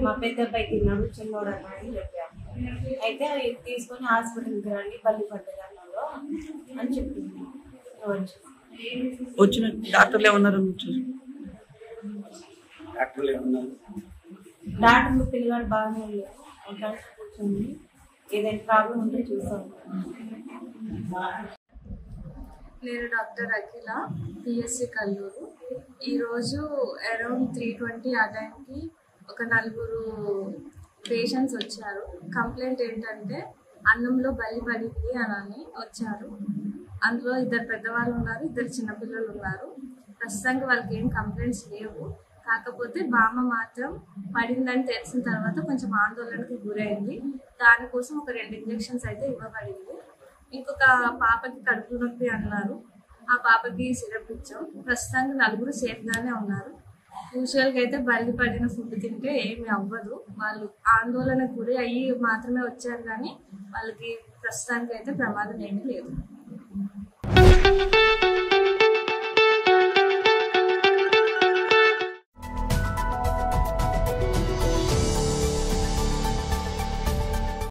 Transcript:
మా పెద్ద అబ్బాయి తిన్నాడు, చిన్నోడు అన్న అని చెప్పాము. అయితే తీసుకొని హాస్పిటల్కి రండి బల్లి పడ్డదన్నాడు అని చెప్పింది. వచ్చిన డాక్టర్లు ఏమన్నారు? డాక్టర్లు పిల్లగాడు బాగానే ఉన్నారు, కూర్చొని ఏదైనా ప్రాబ్లం ఉంటే చూసాము. నేను డాక్టర్ అఖిల, పిఎస్సి కల్లూరు. ఈరోజు అరౌండ్ 3:20 ఆ టైంకి ఒక 4 పేషెంట్స్ వచ్చారు. కంప్లైంట్ ఏంటంటే అన్నంలో బలి పడింది అని వచ్చారు. అందులో 2 పెద్దవాళ్ళు ఉన్నారు, 2 చిన్నపిల్లలు ఉన్నారు. ప్రస్తుతానికి వాళ్ళకి ఏం కంప్లైంట్స్ లేవు. కాకపోతే బామ్మ మాత్రం పడిందని తెలిసిన తర్వాత కొంచెం ఆందోళనకి గురైంది. దానికోసం ఒక 2 ఇంజెక్షన్స్ అయితే ఇవ్వబడింది. ఇంకొక పాపకి కడుపు నొప్పి అన్నారు, ఆ పాపకి సిరప్ ఇచ్చాం. ప్రస్తుతానికి 4 సేఫ్గానే ఉన్నారు. యూజువల్గా అయితే బల్లి పడిన ఫుడ్ తింటే ఏమి అవ్వదు. వాళ్ళు ఆందోళనకు గురి అయ్యి మాత్రమే వచ్చారు, కానీ వాళ్ళకి ప్రస్తుతానికి అయితే ప్రమాదం ఏమీ లేదు.